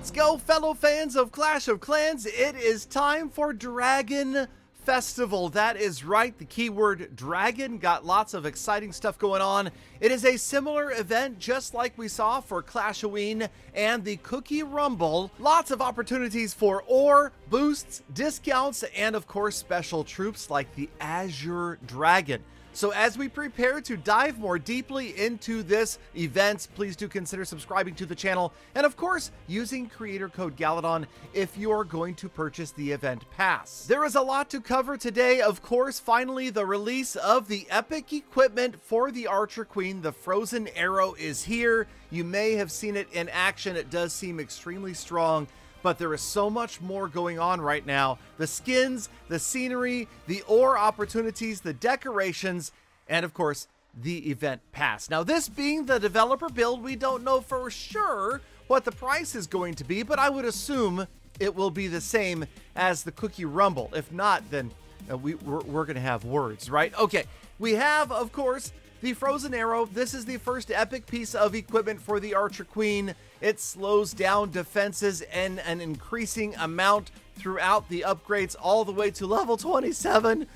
Let's go, fellow fans of Clash of Clans. It is time for Dragon Festival. That is right, the keyword dragon. Got lots of exciting stuff going on. It is a similar event just like we saw for Clashoween and the Cookie Rumble. Lots of opportunities for ore, boosts, discounts, and of course special troops like the Azure Dragon. So as we prepare to dive more deeply into this event, please do consider subscribing to the channel and of course using creator code Galadon if you're going to purchase the event pass. There is a lot to cover today. Of course, finally the release of the epic equipment for the Archer Queen. The Frozen Arrow is here. You may have seen it in action. It does seem extremely strong. But there is so much more going on right now. The skins, the scenery, the ore opportunities, the decorations, and of course, the event pass. Now, this being the developer build, we don't know for sure what the price is going to be, but I would assume it will be the same as the Cookie Rumble. If not, then we're going to have words, right? Okay, we have, of course, the Frozen Arrow. This is the first epic piece of equipment for the Archer Queen. It slows down defenses in an increasing amount throughout the upgrades all the way to level 27.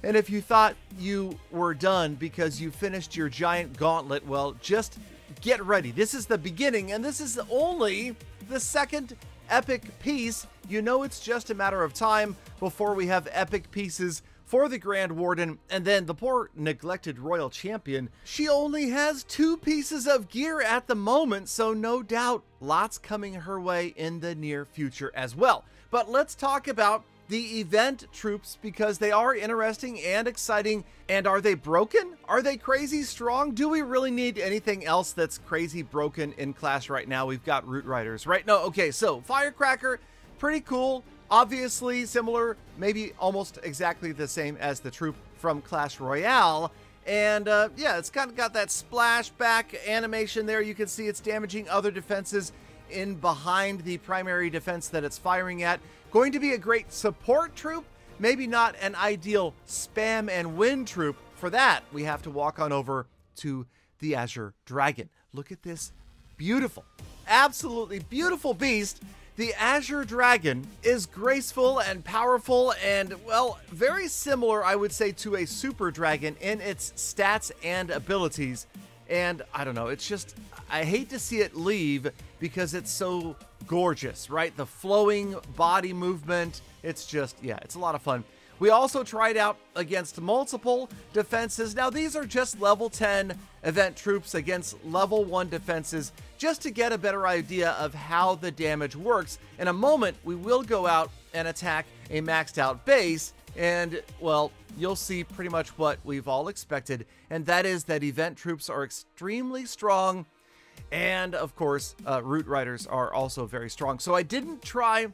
And if you thought you were done because you finished your giant gauntlet, well, just get ready. This is the beginning, and this is only the second epic piece. You know it's just a matter of time before we have epic pieces for the Grand Warden, and then the poor neglected Royal Champion. She only has 2 pieces of gear at the moment, so no doubt lots coming her way in the near future as well. But let's talk about the event troops because they are interesting and exciting. And are they broken? Are they crazy strong? Do we really need anything else that's crazy broken in Clash right now? We've got Root Riders, right? No, okay, so Firecracker, pretty cool. Obviously similar, maybe almost exactly the same as the troop from Clash Royale. And yeah, it's kind of got that splashback animation there. You can see it's damaging other defenses in behind the primary defense that it's firing at. Going to be a great support troop, maybe not an ideal spam and win troop. For that, we have to walk on over to the Azure Dragon. Look at this beautiful, absolutely beautiful beast. The Azure Dragon is graceful and powerful and, well, very similar, I would say, to a Super Dragon in its stats and abilities. And I don't know, it's just, I hate to see it leave because it's so gorgeous, right? The flowing body movement, it's just, yeah, it's a lot of fun. We also tried out against multiple defenses. Now, these are just level 10 event troops against level 1 defenses, just to get a better idea of how the damage works. In a moment, we will go out and attack a maxed out base, and, well, you'll see pretty much what we've all expected, and that is that event troops are extremely strong, and, of course, Root Riders are also very strong. So I didn't try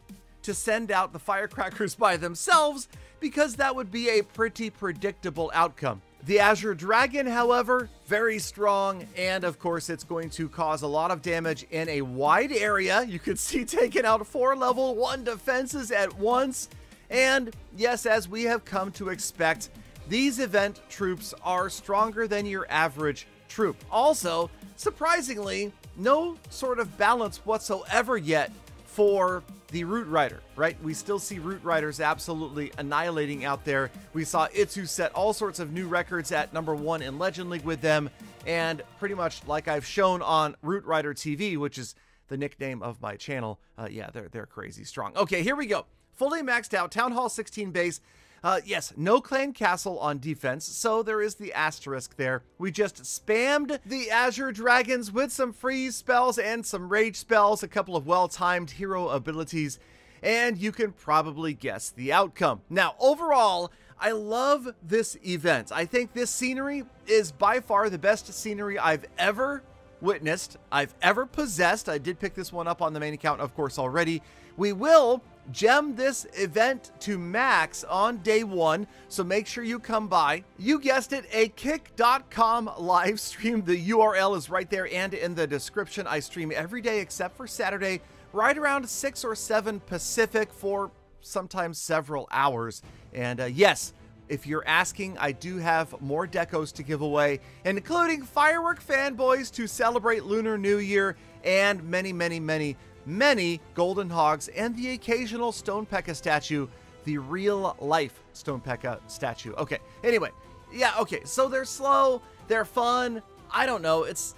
to send out the Firecrackers by themselves, because that would be a pretty predictable outcome. The Azure Dragon, however, very strong, and of course it's going to cause a lot of damage in a wide area. You could see taking out 4 level 1 defenses at once. And yes, as we have come to expect, these event troops are stronger than your average troop. Also, surprisingly, no sort of balance whatsoever yet for the Root Rider, right? We still see Root Riders absolutely annihilating out there. We saw Itsu set all sorts of new records at #1 in Legend League with them, and pretty much like I've shown on Root Rider TV, which is the nickname of my channel, yeah, they're crazy strong. Okay, here we go. Fully maxed out Town Hall 16 base. Yes, no clan castle on defense, so there is the asterisk there. We just spammed the Azure Dragons with some freeze spells and some rage spells, a couple of well-timed hero abilities, and you can probably guess the outcome. Now, overall, I love this event. I think this scenery is by far the best scenery I've ever witnessed, I've ever possessed. I did pick this one up on the main account, of course, already. We will gem this event to max on day 1, so make sure you come by. You guessed it, a kick.com live stream. The URL is right there and in the description. I stream every day except for Saturday, right around 6 or 7 Pacific for sometimes several hours. And yes, if you're asking, I do have more decos to give away, including firework fanboys to celebrate Lunar New Year and many, many, many many golden hogs, and the occasional stone P.E.K.K.A. statue, the real-life stone P.E.K.K.A. statue. Okay, anyway, yeah, okay, so they're slow, they're fun. I don't know, it's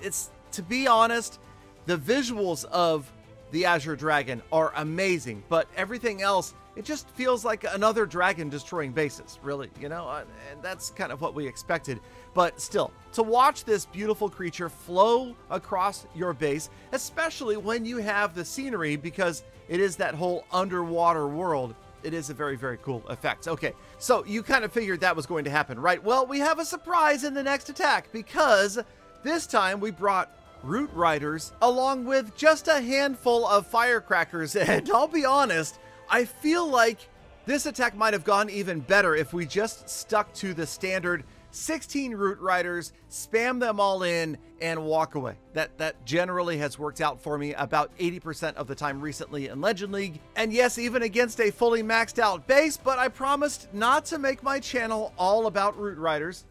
to be honest, the visuals of the Azure Dragon are amazing, but everything else, it just feels like another dragon destroying bases, really, you know, and that's kind of what we expected. But still, to watch this beautiful creature flow across your base, especially when you have the scenery, because it is that whole underwater world, it is a very, very cool effect. Okay, so you kind of figured that was going to happen, right? Well, we have a surprise in the next attack, because this time we brought Root Riders along with just a handful of firecrackers, and I'll be honest, I feel like this attack might have gone even better if we just stuck to the standard 16 Root Riders, spam them all in, and walk away. That generally has worked out for me about 80% of the time recently in Legend League. And yes, even against a fully maxed out base, but I promised not to make my channel all about Root Riders.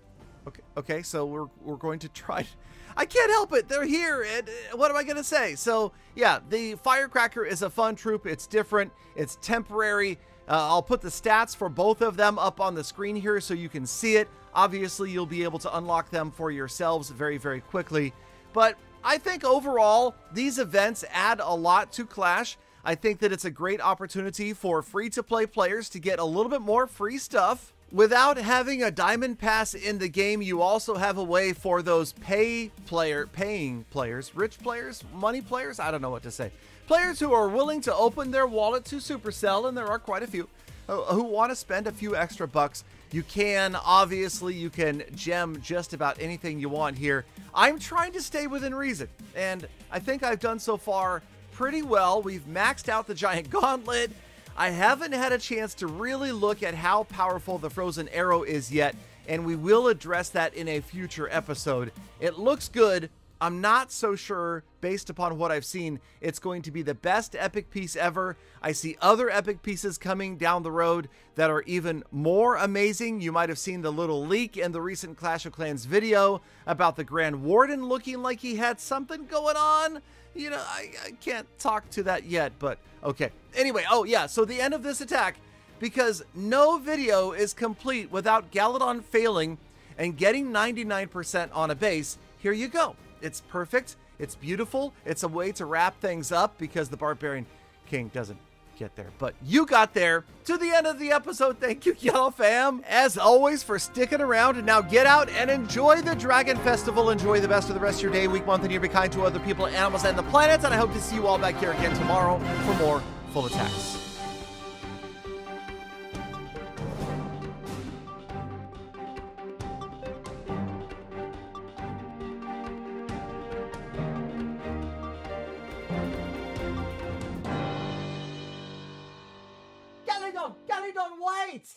Okay, so we're going to try. I can't help it. They're here. And what am I going to say? So yeah, the Firecracker is a fun troop. It's different. It's temporary. I'll put the stats for both of them up on the screen here so you can see it. Obviously, you'll be able to unlock them for yourselves very, very quickly. But I think overall, these events add a lot to Clash. I think that it's a great opportunity for free-to-play players to get a little bit more free stuff. Without having a diamond pass in the game, you also have a way for those paying players, rich players, money players, I don't know what to say. Players who are willing to open their wallet to Supercell, and there are quite a few, who want to spend a few extra bucks. You can, obviously, you can gem just about anything you want here. I'm trying to stay within reason, and I think I've done so far pretty well. We've maxed out the giant gauntlet. I haven't had a chance to really look at how powerful the frozen arrow is yet, and we will address that in a future episode. It looks good. I'm not so sure, based upon what I've seen, it's going to be the best epic piece ever. I see other epic pieces coming down the road that are even more amazing. You might have seen the little leak in the recent Clash of Clans video about the Grand Warden looking like he had something going on. You know, I can't talk to that yet, but okay. Anyway, oh yeah, so the end of this attack, because no video is complete without Galadon failing and getting 99% on a base, here you go. It's perfect, it's beautiful, it's a way to wrap things up because the Barbarian King doesn't get there. But you got there to the end of the episode. Thank you, Yellow Fam, as always, for sticking around. And now get out and enjoy the Dragon Festival. Enjoy the best of the rest of your day, week, month, and year. Be kind to other people, animals, and the planets. And I hope to see you all back here again tomorrow for more full attacks. Galadon, wait!